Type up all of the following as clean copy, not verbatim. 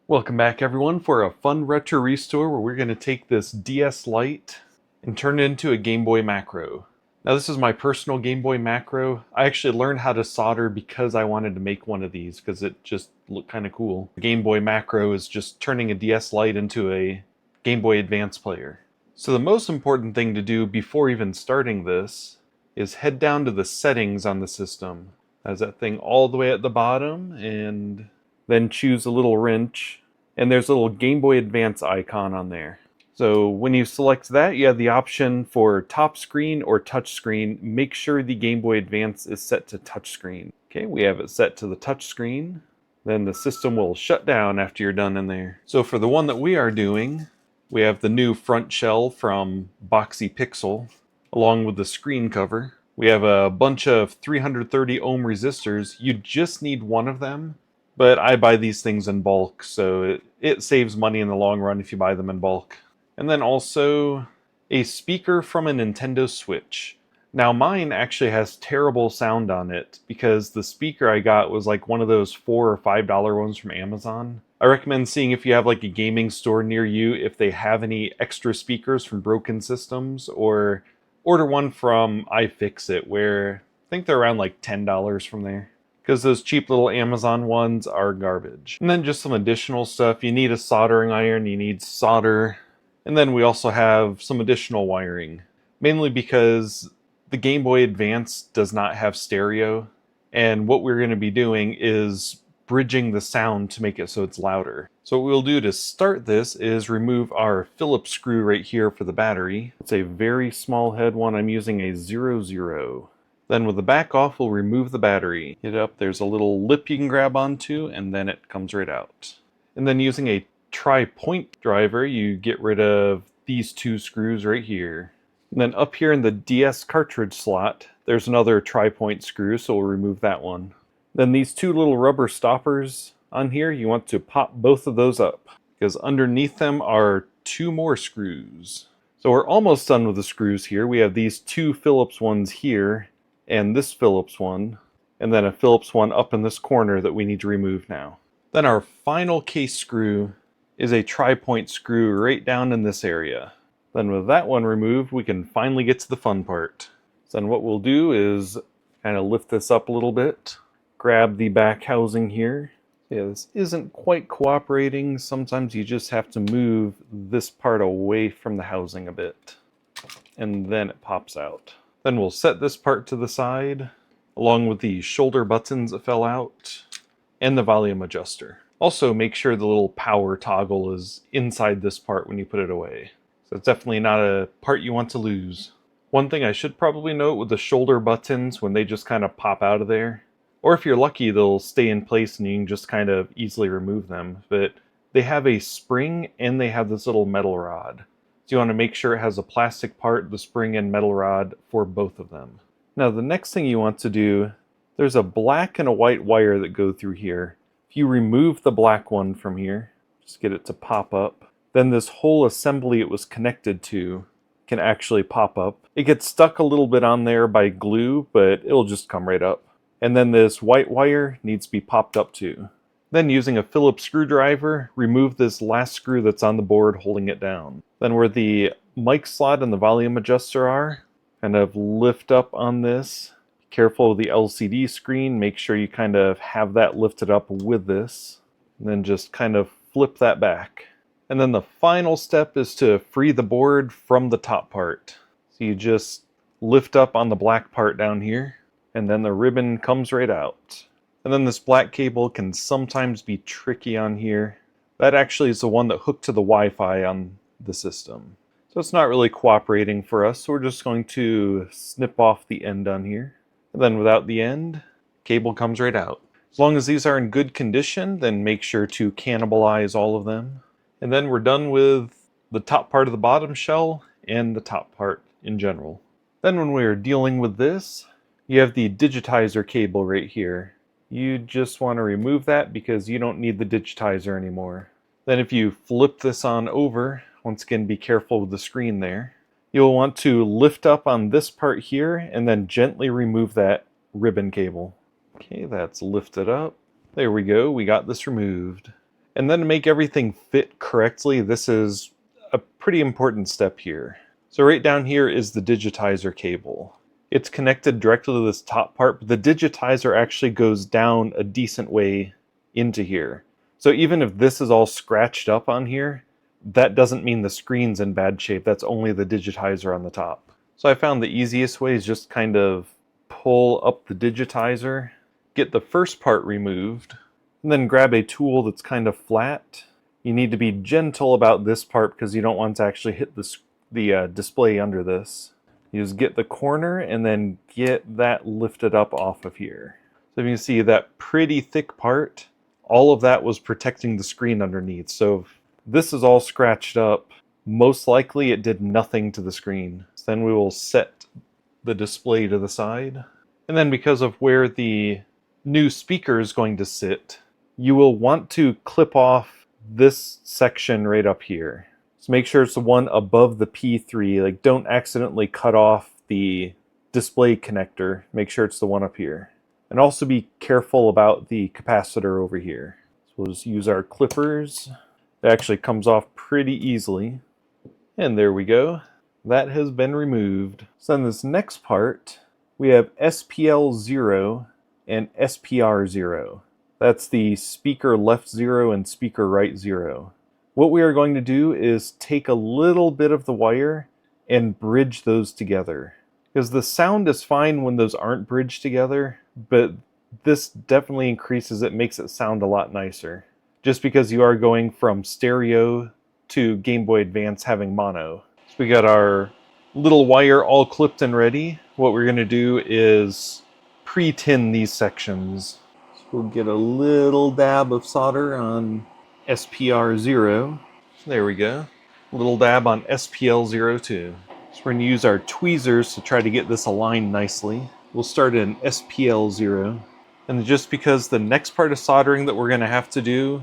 Welcome back everyone for a fun retro restore where we're going to take this DS Lite and turn it into a Game Boy Macro. Now this is my personal Game Boy Macro. I actually learned how to solder because I wanted to make one of these because it just looked kind of cool. The Game Boy Macro is just turning a DS Lite into a Game Boy Advance player. So the most important thing to do before even starting this is head down to the settings on the system. There's that thing all the way at the bottom, and then choose a little wrench, and there's a little Game Boy Advance icon on there. So when you select that, you have the option for top screen or touch screen. Make sure the Game Boy Advance is set to touch screen. Okay, we have it set to the touch screen. Then the system will shut down after you're done in there. So for the one that we are doing, we have the new front shell from Boxy Pixel, along with the screen cover. We have a bunch of 330 ohm resistors. You just need one of them, but I buy these things in bulk, so it saves money in the long run if you buy them in bulk. And then also a speaker from a Nintendo Switch. Now mine actually has terrible sound on it because the speaker I got was like one of those $4 or $5 ones from Amazon. I recommend seeing if you have like a gaming store near you if they have any extra speakers from broken systems, or order one from iFixit where I think they're around like $10 from there, because those cheap little Amazon ones are garbage. And then just some additional stuff. You need a soldering iron, you need solder, and then we also have some additional wiring, mainly because the Game Boy Advance does not have stereo, and what we're going to be doing is bridging the sound to make it so it's louder. So what we'll do to start this is remove our Phillips screw right here for the battery. It's a very small head one. I'm using a 00. Then with the back off, we'll remove the battery. Get up, there's a little lip you can grab onto, and then it comes right out. And then using a tri-point driver, you get rid of these two screws right here. And then up here in the DS cartridge slot, there's another tri-point screw, so we'll remove that one. Then these two little rubber stoppers on here, you want to pop both of those up, because underneath them are two more screws. So we're almost done with the screws here. We have these two Phillips ones here, and this Phillips one, and then a Phillips one up in this corner that we need to remove now. Then our final case screw is a tri-point screw right down in this area. Then with that one removed, we can finally get to the fun part. So then what we'll do is kind of lift this up a little bit, grab the back housing here. Yeah, this isn't quite cooperating. Sometimes you just have to move this part away from the housing a bit, and then it pops out. Then we'll set this part to the side, along with the shoulder buttons that fell out, and the volume adjuster. Also make sure the little power toggle is inside this part when you put it away. So it's definitely not a part you want to lose. One thing I should probably note with the shoulder buttons, when they just kind of pop out of there, or if you're lucky they'll stay in place and you can just kind of easily remove them, but they have a spring and they have this little metal rod. So you want to make sure it has a plastic part, the spring and metal rod, for both of them. Now the next thing you want to do, there's a black and a white wire that go through here. If you remove the black one from here, just get it to pop up, then this whole assembly it was connected to can actually pop up. It gets stuck a little bit on there by glue, but it'll just come right up. And then this white wire needs to be popped up too. Then using a Phillips screwdriver, remove this last screw that's on the board holding it down. Then where the mic slot and the volume adjuster are, kind of lift up on this. Be careful of the LCD screen, make sure you kind of have that lifted up with this. And then just kind of flip that back. And then the final step is to free the board from the top part. So you just lift up on the black part down here, and then the ribbon comes right out. And then this black cable can sometimes be tricky on here. That actually is the one that hooked to the Wi-Fi on the system. So it's not really cooperating for us, so we're just going to snip off the end on here. And then without the end, cable comes right out. As long as these are in good condition, then make sure to cannibalize all of them. And then we're done with the top part of the bottom shell and the top part in general. Then when we're dealing with this, you have the digitizer cable right here. You just want to remove that because you don't need the digitizer anymore. Then if you flip this on over, once again be careful with the screen there, you'll want to lift up on this part here and then gently remove that ribbon cable. Okay, that's lifted up. There we go, we got this removed. And then to make everything fit correctly, this is a pretty important step here. So right down here is the digitizer cable. It's connected directly to this top part, but the digitizer actually goes down a decent way into here. So even if this is all scratched up on here, that doesn't mean the screen's in bad shape. That's only the digitizer on the top. So I found the easiest way is just kind of pull up the digitizer, get the first part removed, and then grab a tool that's kind of flat. You need to be gentle about this part because you don't want to actually hit the display under this. You just get the corner and then get that lifted up off of here. So you can see that pretty thick part, all of that was protecting the screen underneath. So if this is all scratched up, most likely it did nothing to the screen. So then we will set the display to the side. And then because of where the new speaker is going to sit, you will want to clip off this section right up here. So make sure it's the one above the P3. Like, don't accidentally cut off the display connector. Make sure it's the one up here. And also be careful about the capacitor over here. So we'll just use our clippers. It actually comes off pretty easily. And there we go. That has been removed. So then this next part, we have SPL0 and SPR0. That's the speaker left 0 and speaker right 0. What we are going to do is take a little bit of the wire and bridge those together. Because the sound is fine when those aren't bridged together, but this definitely increases it, makes it sound a lot nicer. Just because you are going from stereo to Game Boy Advance having mono. So we got our little wire all clipped and ready. What we're going to do is pre-tin these sections. So we'll get a little dab of solder on SPR0. There we go. A little dab on SPL02. So we're going to use our tweezers to try to get this aligned nicely. We'll start in SPL0. And just because the next part of soldering that we're going to have to do,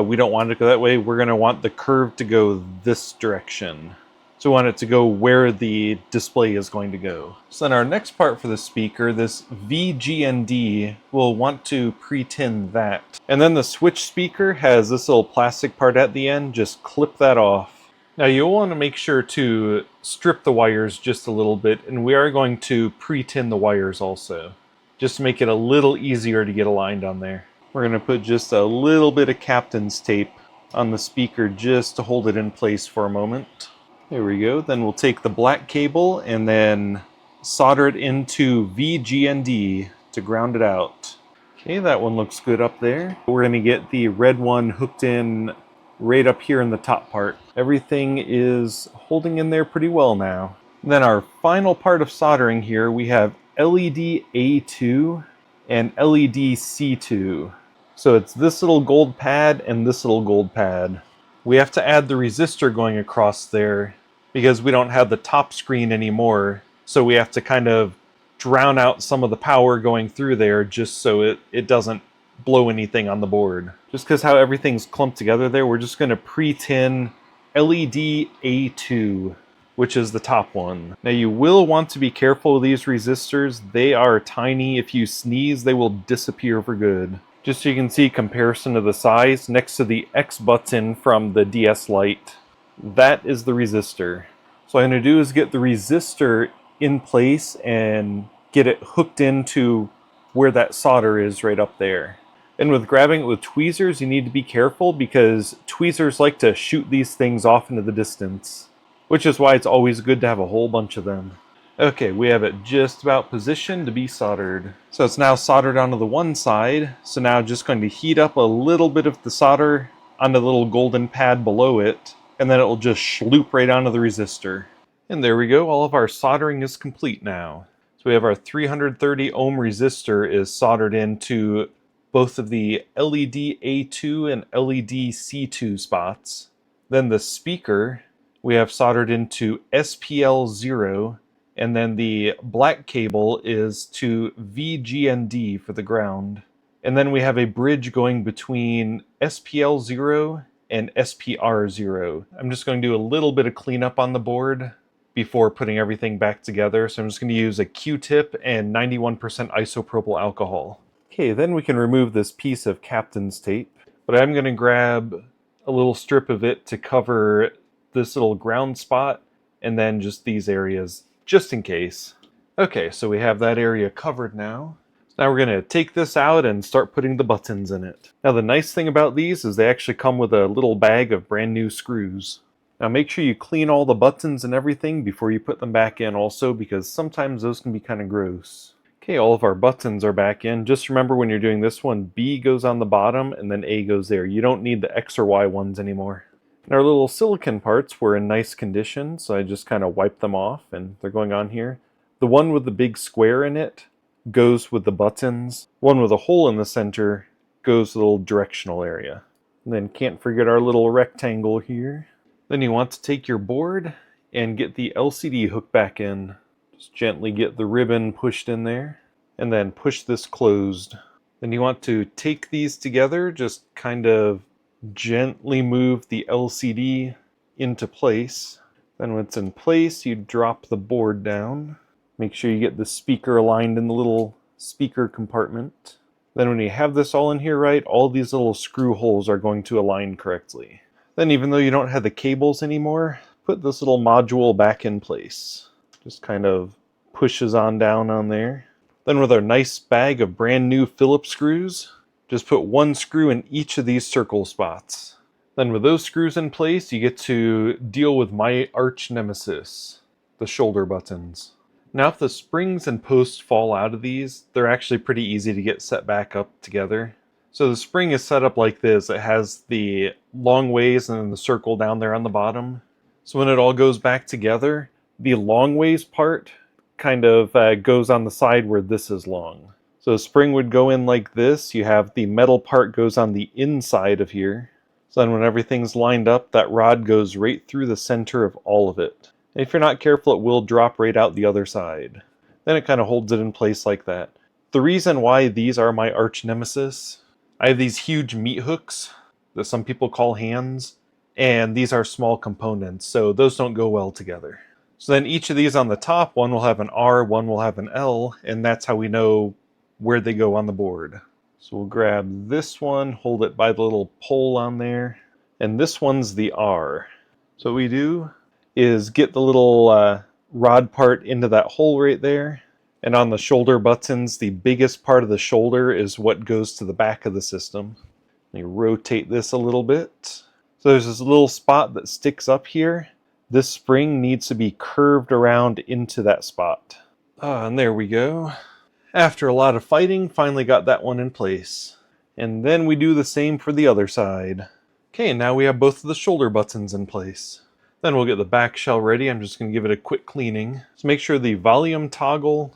we don't want it to go that way. We're going to want the curve to go this direction. So we want it to go where the display is going to go. So then our next part for the speaker, this VGND, we'll want to pre-tin that. And then the switch speaker has this little plastic part at the end. Just clip that off. Now you'll want to make sure to strip the wires just a little bit, and we are going to pre-tin the wires also, just to make it a little easier to get aligned on there. We're going to put just a little bit of captain's tape on the speaker just to hold it in place for a moment. There we go. Then we'll take the black cable and then solder it into VGND to ground it out. Okay, that one looks good up there. We're going to get the red one hooked in right up here in the top part. Everything is holding in there pretty well now. And then our final part of soldering here, we have LED A2 and LED C2. So it's this little gold pad and this little gold pad. We have to add the resistor going across there because we don't have the top screen anymore. So we have to kind of drown out some of the power going through there just so it doesn't blow anything on the board. Just because how everything's clumped together there, we're just going to pre-tin LED A2, which is the top one. Now you will want to be careful with these resistors. They are tiny. If you sneeze, they will disappear for good. Just so you can see comparison of the size, next to the X button from the DS Lite, that is the resistor. So what I'm going to do is get the resistor in place and get it hooked into where that solder is right up there. And with grabbing it with tweezers, you need to be careful because tweezers like to shoot these things off into the distance, which is why it's always good to have a whole bunch of them. Okay, we have it just about positioned to be soldered. So it's now soldered onto the one side. So now just going to heat up a little bit of the solder onto the little golden pad below it, and then it will just sloop right onto the resistor. And there we go, all of our soldering is complete now. So we have our 330 ohm resistor is soldered into both of the LED A2 and LED C2 spots. Then the speaker we have soldered into SPL0, and then the black cable is to VGND for the ground. And then we have a bridge going between SPL0 and SPR0. I'm just going to do a little bit of cleanup on the board before putting everything back together. So I'm just going to use a Q-tip and 91% isopropyl alcohol. Okay, then we can remove this piece of captain's tape. but I'm going to grab a little strip of it to cover this little ground spot and then just these areas, just in case. Okay, so we have that area covered now. Now we're going to take this out and start putting the buttons in it. Now the nice thing about these is they actually come with a little bag of brand new screws. Now make sure you clean all the buttons and everything before you put them back in also, because sometimes those can be kind of gross. Okay, all of our buttons are back in. Just remember when you're doing this one, B goes on the bottom and then A goes there. You don't need the X or Y ones anymore. And our little silicone parts were in nice condition, so I just kind of wiped them off and they're going on here. The one with the big square in it goes with the buttons. One with a hole in the center goes to the little directional area. And then can't forget our little rectangle here. Then you want to take your board and get the LCD hook back in. Just gently get the ribbon pushed in there and then push this closed. Then you want to take these together, just kind of gently move the LCD into place. Then when it's in place, you drop the board down. Make sure you get the speaker aligned in the little speaker compartment. Then when you have this all in here right, all these little screw holes are going to align correctly. Then even though you don't have the cables anymore, put this little module back in place. Just kind of pushes on down on there. Then with our nice bag of brand new Phillips screws, just put one screw in each of these circle spots. Then with those screws in place, you get to deal with my arch nemesis, the shoulder buttons. Now if the springs and posts fall out of these, they're actually pretty easy to get set back up together. So the spring is set up like this. It has the long ways and then the circle down there on the bottom. So when it all goes back together, the long ways part kind of goes on the side where this is long. So the spring would go in like this. You have the metal part goes on the inside of here. So then when everything's lined up, that rod goes right through the center of all of it. And if you're not careful, it will drop right out the other side. Then it kind of holds it in place like that. The reason why these are my arch nemesis, I have these huge meat hooks that some people call hands, and these are small components, so those don't go well together. So then each of these on the top, one will have an R, one will have an L, and that's how we know where they go on the board. So we'll grab this one, hold it by the little pole on there, and this one's the R. So what we do is get the little rod part into that hole right there, and on the shoulder buttons, the biggest part of the shoulder is what goes to the back of the system. Let me rotate this a little bit. So there's this little spot that sticks up here. This spring needs to be curved around into that spot. And there we go. After a lot of fighting, finally got that one in place. And then we do the same for the other side. Okay, now we have both of the shoulder buttons in place. Then we'll get the back shell ready. I'm just going to give it a quick cleaning. So make sure the volume toggle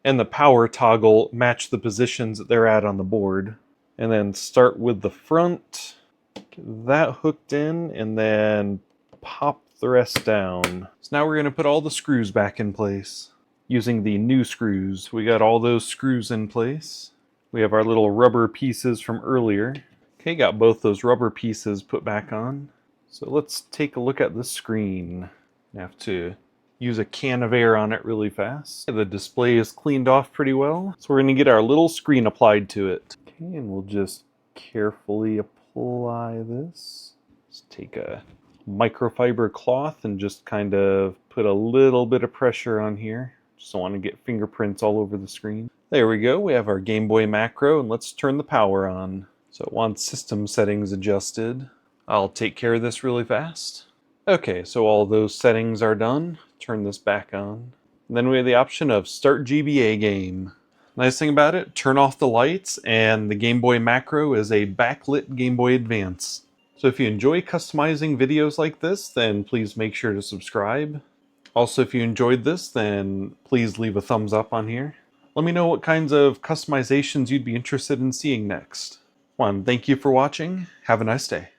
and the power toggle match the positions that they're at on the board. And then start with the front, get that hooked in, and then pop the rest down. So now we're going to put all the screws back in place using the new screws. We got all those screws in place. We have our little rubber pieces from earlier. Okay, got both those rubber pieces put back on. So let's take a look at the screen. I have to use a can of air on it really fast. The display is cleaned off pretty well. So we're going to get our little screen applied to it. Okay, and we'll just carefully apply this. Just take a microfiber cloth and just kind of put a little bit of pressure on here. Just don't want to get fingerprints all over the screen. There we go, we have our Game Boy macro, and let's turn the power on. So it wants system settings adjusted. I'll take care of this really fast. Okay, so all those settings are done. Turn this back on. And then we have the option of Start GBA Game. Nice thing about it, turn off the lights, and the Game Boy macro is a backlit Game Boy Advance. So if you enjoy customizing videos like this, then please make sure to subscribe. Also, if you enjoyed this, then please leave a thumbs up on here. Let me know what kinds of customizations you'd be interested in seeing next. Thank you for watching. Have a nice day.